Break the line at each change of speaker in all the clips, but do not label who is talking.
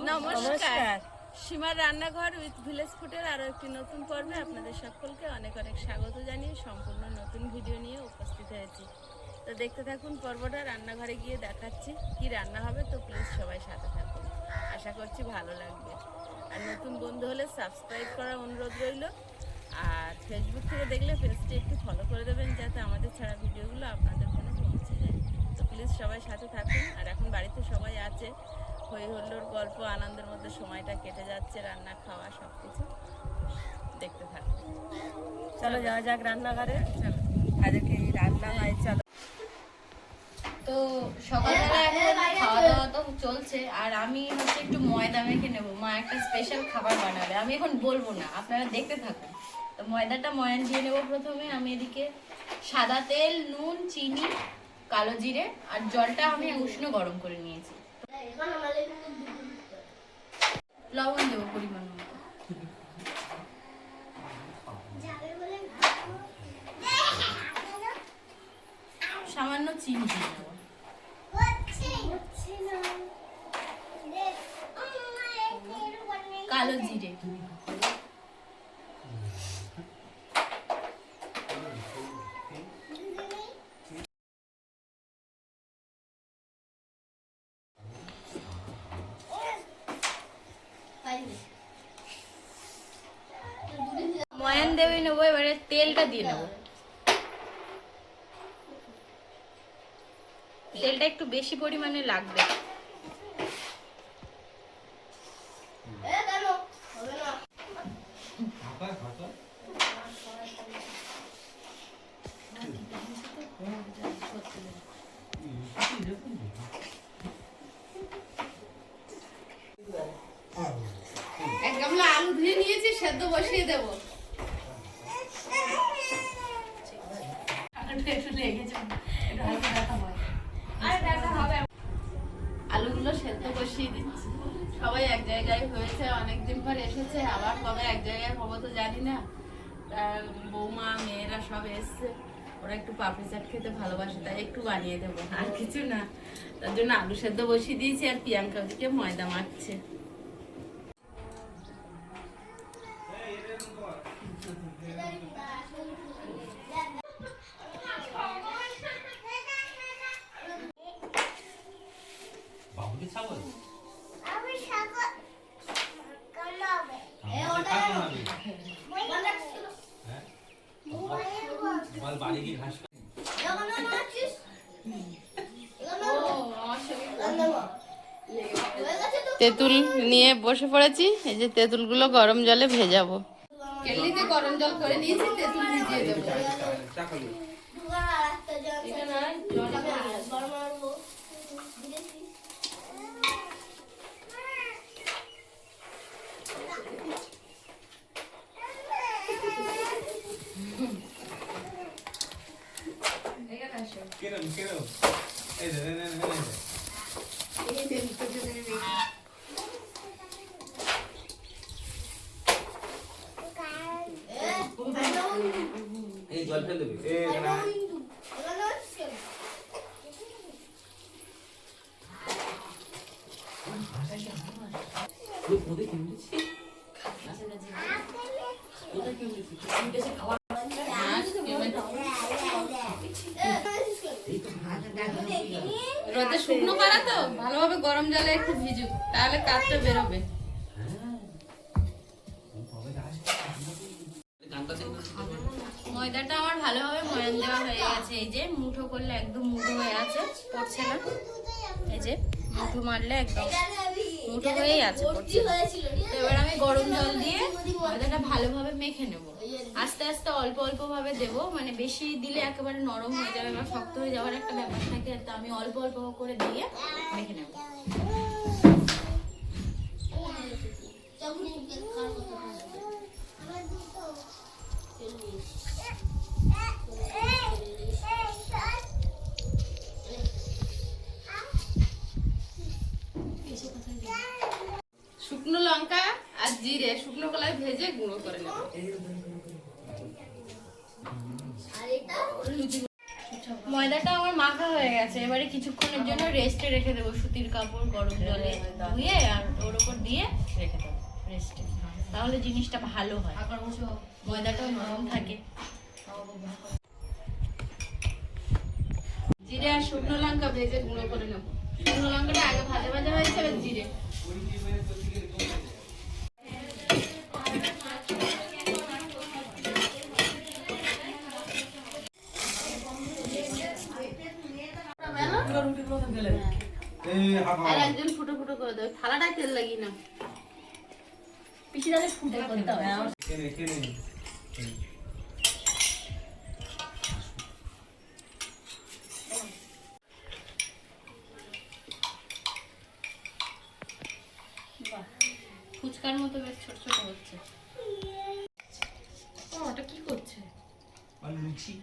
নমস্কার, সীমার রান্নাঘর উইথ ভিলেজ ফুডের আরও একটি নতুন পর্বে আপনাদের সকলকে অনেক অনেক স্বাগত জানিয়ে সম্পূর্ণ নতুন ভিডিও নিয়ে উপস্থিত হয়েছি। তো দেখতে থাকুন পর্বটা, রান্নাঘরে গিয়ে দেখাচ্ছি কি রান্না হবে। তো প্লিজ সবাই সাথে থাকুন, আশা করছি ভালো লাগবে। আর নতুন বন্ধু হলে সাবস্ক্রাইব করার অনুরোধ রইল। আর ফেসবুক থেকে দেখলে পেজটি একটু ফলো করে দেবেন, যাতে আমাদের ছাড়া ভিডিওগুলো আপনাদের ফোনে পৌঁছে যায়। তো প্লিজ সবাই সাথে থাকুন। আর এখন বাড়িতে সবাই আছে, হই হল্লোর গল্প আনন্দের মধ্যে সময়টা কেটে যাচ্ছে, রান্না খাওয়া সব কিছু দেখতে থাকুন।
চলো যাওয়া যাক রান্নাঘরে। চলো আজকে রান্না হয়। চলো।
তো সকালবেলা এখন খাওয়া দাওয়া তো চলছে, আর আমি হচ্ছে একটু ময়দা মেখে নেবো। মা একটা স্পেশাল খাবার বানাবে, আমি এখন বলবো না, আপনারা দেখতে থাকুন। তো ময়দাটা ময়ান দিয়ে নেবো প্রথমে। আমি এদিকে সাদা তেল, নুন, চিনি, কালো জিরে আর জলটা আমি উষ্ণ গরম করে নিয়েছি। লবণ দেবো পরিমাণ মতো। সামান্য চিনি দিয়ে দেবো। কালো জিরে, ময়ান দেবে নেবো। এবারে তেলটা দিয়ে নেবো। তেলটা একটু বেশি পরিমাণে লাগবে। এক গামলা আলু ধুয়ে নিয়েছি, সেদ্ধ বসিয়ে দেবো। আলুগুলো সেদ্ধ বসিয়ে দিচ্ছি। সবাই এক জায়গায় হয়েছে, অনেকদিন পর এসেছে, আবার কবে এক জায়গায় হবো তো জানি না। বৌমা মেয়েরা সব এসছে, ওরা একটু পাপড়ি চাট খেতে ভালোবাসে, তাই একটু বানিয়ে দেবো, আর কিছু না। তার জন্য আলু সেদ্ধ বসিয়ে দিয়েছি, আর প্রিয়াঙ্কা ওদিকে ময়দা মাখছে। তেঁতুল নিয়ে বসে পড়েছি। এই যে তেঁতুলগুলো গরম জলে ভেজাবো। কেটলিতে গরম জল করে নিয়েছি, তেঁতুল ভিজিয়ে দেবো।
জল ফেলে দেবে।
রোদে শুকনো করা তো, ভালোভাবে গরম জলে একটু ভিজুক, তাহলে কাঠটা বেরোবে। ময়দাটা আমার ভালোভাবে ময়ান দেওয়া হয়ে গেছে। এই যে মুঠো করলে একদম মুঠো হয়ে আছে, পড়ছে না। এই যে মুঠো মারলে একদম মুঠো হয়েই আছে, পড়ছে না। তো এবার আমি গরম জল দিয়ে ময়দাটা ভালোভাবে মেখে নেব। আস্তে আস্তে অল্প অল্প ভাবে দেবো, মানে বেশি দিলে একেবারে নরম হয়ে যাবে বা শক্ত হয়ে যাওয়ার একটা ব্যাপার থাকে। তো আমি অল্প অল্প করে দিয়ে মেখে নেব। শুকনো লঙ্কা আর জিরে শুকনো কলায় ভেজে গুঁড়ো করে নেব। ময়দাটা আমার মাখা হয়ে গেছে, এবারে কিছুক্ষণের জন্য রেস্টে রেখে দেবো, সুতির কাপড় গরম জলে ধুয়ে আর ওর উপর দিয়ে রেখে দেবো রেস্টে, তাহলে জিনিসটা ভালো হয়, ময়দাটাও নরম থাকে। জিরে আর শুকনো লঙ্কা ভেজে গুঁড়ো করে নেবো। শুকনো লঙ্কাটা আগে ভাজা ভাজা হয়েছে, এবার জিরে। আর একজন ফুটো ফুটো করে দেবে, থালাটায় তেল লাগিয়ে না।
পিসি দালে ফুটে করতে হবে।
ফুচকার মতো বেশ ছোট ছোট হচ্ছে। ওটা কি করছে?
লুচি।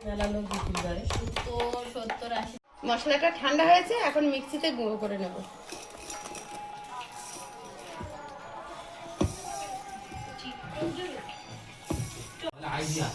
মেলা লোক বিক্রি করে।
70, 80। মশলাটা ঠান্ডা হয়েছে, এখন মিক্সিতে গুঁড়ো করে নেব।
আইডিয়া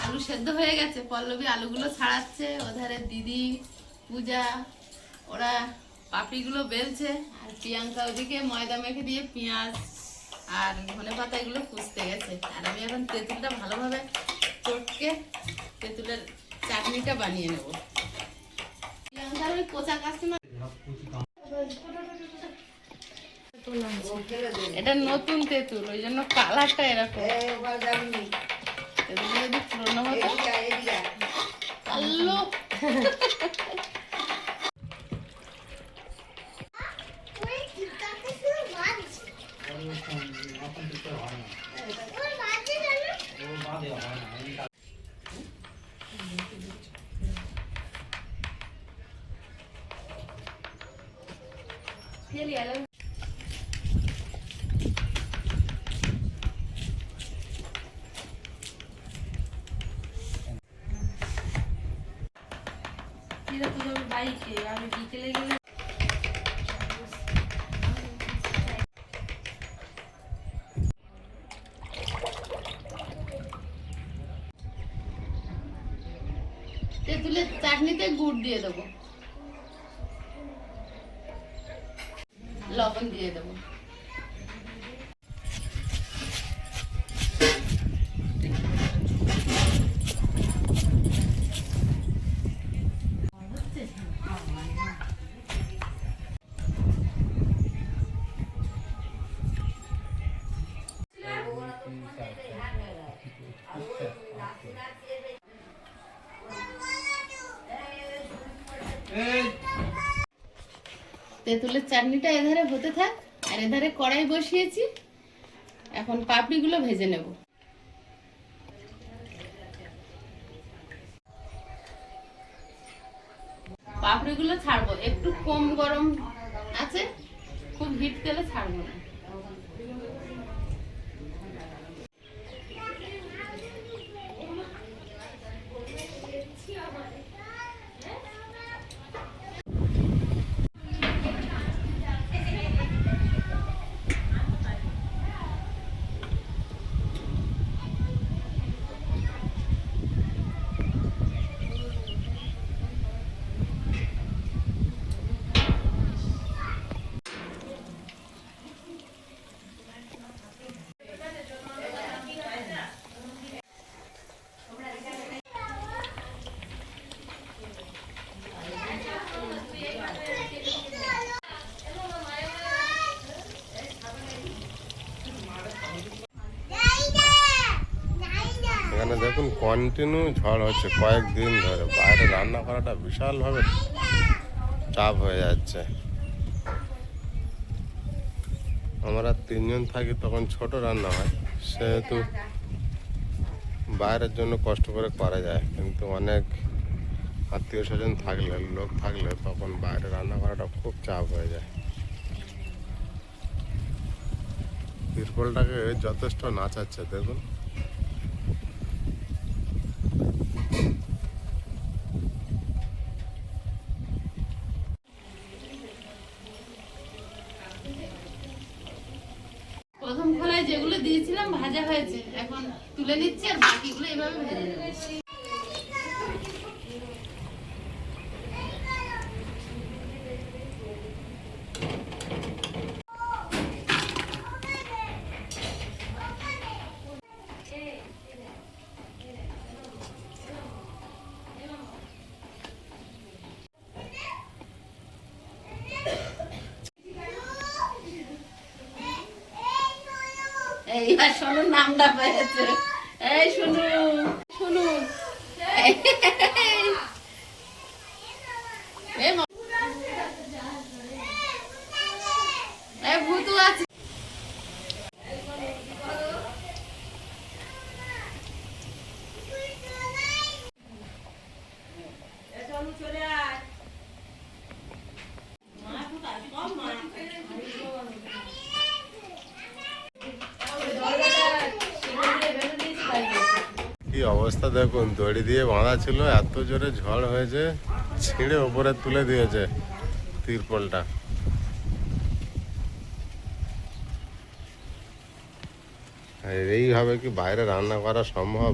আলু সেদ্ধ হয়ে গেছে, পল্লবী আলুগুলো ছাড়াচ্ছে, ওধারে দিদি পূজা ওরা পাপড়িগুলো বেলছে, আর প্রিয়াঙ্কা ওদিকে ময়দা মেখে দিয়ে পেঁয়াজ আর ধনেপাতা এগুলো কুচতে গেছে। আর আমি এখন তেঁতুলটা ভালোভাবে চটকে তেঁতুলের চাটনিটা বানিয়ে নেব। প্রিয়াঙ্কার ওই কোচা কাস্টমার, এটা নতুন তেঁতুল, ওই জন্য কালারটা এরকম। তেঁতুলটা যদি পুরোনো হতো আল্লো। বাইকে আমি বিকেলে গেলে তেঁতুলের চাটনিতে গুড় দিয়ে দেবো, লবণ দিয়ে দেবো। তেঁতুলের চাটনিটা এধারে হতে থাক, আর এধারে কড়াই বসিয়েছি, এখন পাপড়িগুলো ভেজে নেব। পাপড়িগুলো ছাড়বো, একটু কম গরম আছে, খুব হিট তেলে ছাড়বো না।
এখানে দেখুন কন্টিনিউ ঝড় হচ্ছে কয়েকদিন ধরে, বাইরে রান্না করাটা বিশালভাবে চাপ হয়ে যাচ্ছে। আমরা 3 জন থাকি, তখন ছোট রান্না হয়, সেহেতু বাইরের জন্য কষ্ট করে করা যায়, কিন্তু অনেক আত্মীয় স্বজন থাকলে, লোক থাকলে তখন বাইরে রান্না করাটা খুব চাপ হয়ে যায়। তিরপলটাকে যথেষ্ট নাচাচ্ছে দেখুন।
প্রথম খোলায় যেগুলো দিয়েছিলাম ভাজা হয়েছে, এখন তুলে নিচ্ছি আর বাকিগুলো এভাবে ভেজে নেবো। এইবার সোনুর নামটা পেয়েছে। এই সোনু, সোনু ভূতু আছে।
কি অবস্থা দেখুন, দড়ি দিয়ে বাঁধা ছিল, এত জোরে ঝড় হয়েছে, ছিঁড়ে ওপরে তুলে দিয়েছে তিরপলটা। আর এইভাবে কি বাইরে রান্না করা সম্ভব?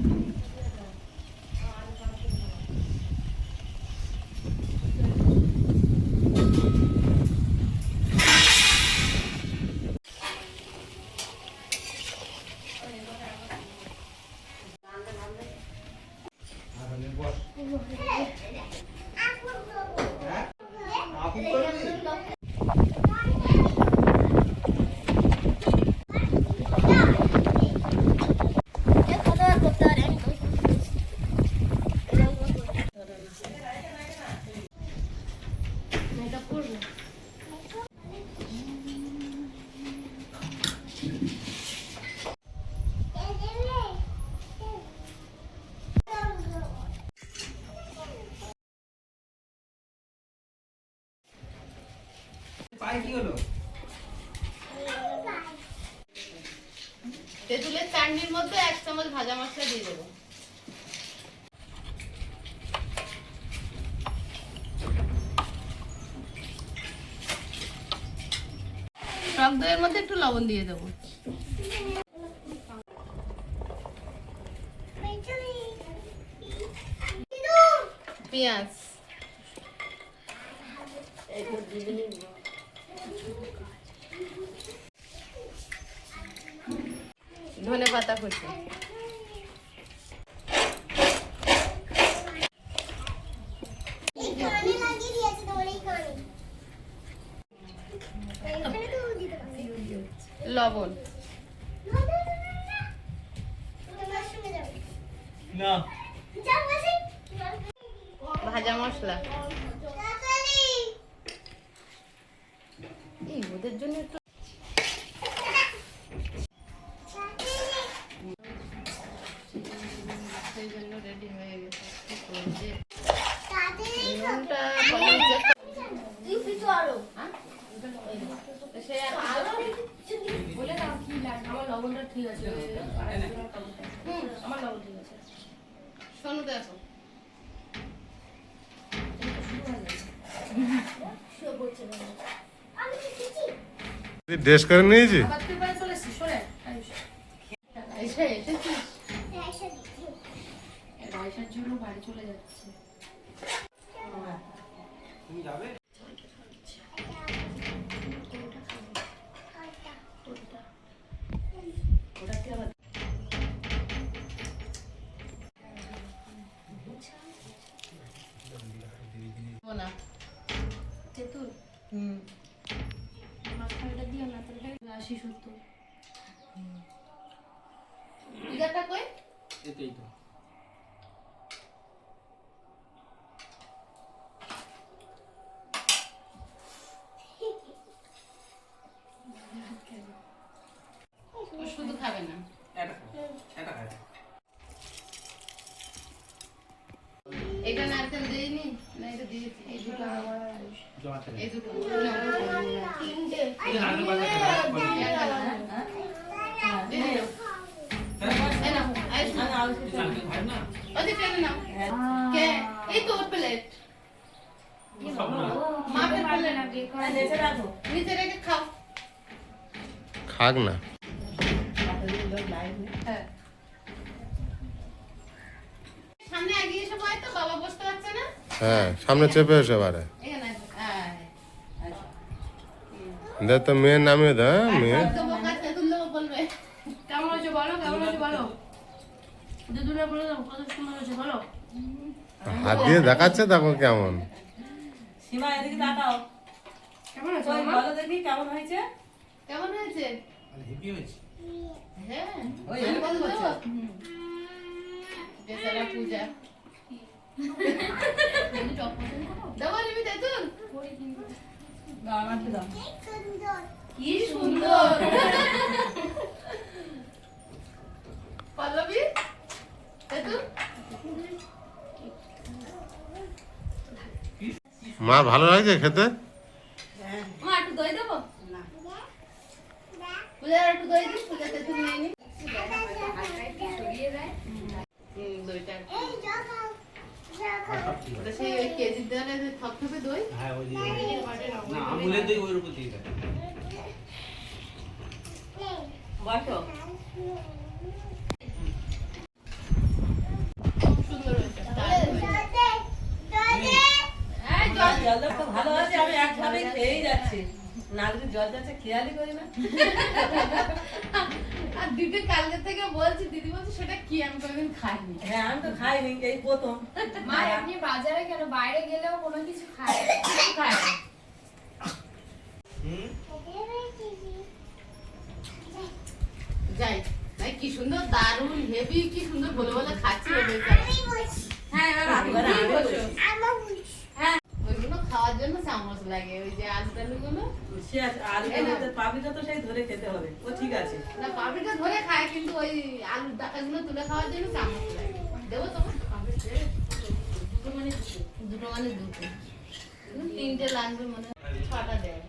তেঁতুলের চাটনির মধ্যে 1 চামচ ভাজা মশলা দিয়ে দেবো। টক দইয়ের মধ্যে একটু লবণ দিয়ে দেবো। পেঁয়াজ, ধনে পাতা কুচি, লবণ, ভাজা মশলা। এই ওদের জন্য একটু সেই জন্য রেডি হয়ে গেছে। নুনটা বলে দাও কি লাগবে। আমার লবণটা ঠিক আছে। আমার লবণ ঠিক আছে। শোনো দেখো,
ড্রেস করে নিয়েছি।
রাইসার জন্য বাড়ি চলে যাচ্ছে।
তুমি যাবে?
না তেঁতুল মাঝখানটা দিও না, তাহলে 80-70 কই
এইটাই তো
ও শুধু খাবে না।
এটা খায়
এটা নারকেল দিইনি না, এটা দিয়েছি। এই দুটো আমার,
জমাতে
এই দুটো
তিনটে
এই নারকেল বাজা খায়
দিয়ে দাও। এই নাও, এই নাও।
নারকেল খায় না
ওদিকে টেনে নাও। কে? এই তো ওর প্লেট।
সব না
মাপের প্লেট।
নেচে রাখো।
নিচে রেখে খাও।
খাক না।
হ্যাঁ। সামনে এগিয়ে এসে বয় তো, বাবা বসতে পারছে না।
হ্যাঁ সামনে চেপে এসে পারে।
এখানে আয়।
দেখ তো মেয়ের নামিয়ে দে। হ্যাঁ মেয়ে
তো বোকা তেতুল দেবো বলবে।
কেমন হয়েছে বলো, কেমন হয়েছে বলো। দিদুরা বলে দাও কত সুন্দর হয়েছে বলো।
হাত দিয়ে দেখাচ্ছে দেখো কেমন।
সীমা এদিকে তাকাও।
কেমন আছে
ওই
মামা?
বলো দেখি কেমন হয়েছে।
কেমন হয়েছে?
হেভি হয়েছে
হ্যাঁ।
ওই
আমি
কত
বলবো?
করছে?
বেচারা পূজা। দেবো নিবি তেতুল?
দাও আমাকে দাও।
কি সুন্দর। পল্লবী তেতুল
মা ভালো লাগছে খেতে?
মা একটু দই দেবো? না। পূজার একটু দই দিস, পূজা তেতুল নেয়নি। দইটা ওটা সেই ওই কেজির দেওয়ালে যে থপথপে দই।
হ্যাঁ ওই যে না আমুলের দই ওর উপর দিয়ে দেয়
বসো।
খুব সুন্দর হয়েছে। এই জল
জল তো ভালো আছে, আমি একভাবে খেয়েই যাচ্ছি। না যদি জল যাচ্ছে খেয়ালই করি না।
আর দিদি কালকে থেকে বলছি, দিদি বলছে সেটা কি, আমি কোনোদিন খাইনি।
হ্যাঁ আমি তো খাইনি, এই প্রথম।
মা এমনি বাজারে কেন বাইরে গেলেও কোনো কিছু খায় না।
কিছু খায় না। যাই ভাই, কি সুন্দর দারুণ হেভি, কি সুন্দর বলে বলে খাচ্ছি রে বেচারা। হ্যাঁ এবার আমি
এবার আমি বসো।
হ্যাঁ ওইগুলো খাওয়ার জন্য চামচ লাগে, ওই যে আলু টালু গুলো।
সে আছে, আলুটা মধ্যে পাপিটা তো সেই ধরে খেতে হবে, ও ঠিক আছে।
না পাপড়িটা ধরে খায়, কিন্তু ওই আলুর ডাকাগুলো তুলে খাওয়ার জন্য চামচ লাগে। দেবো তোমার? দুটো মানে দুটো, দুটো মানে দুটো। তিনটে লাগবে, মানে 6টা দেয়।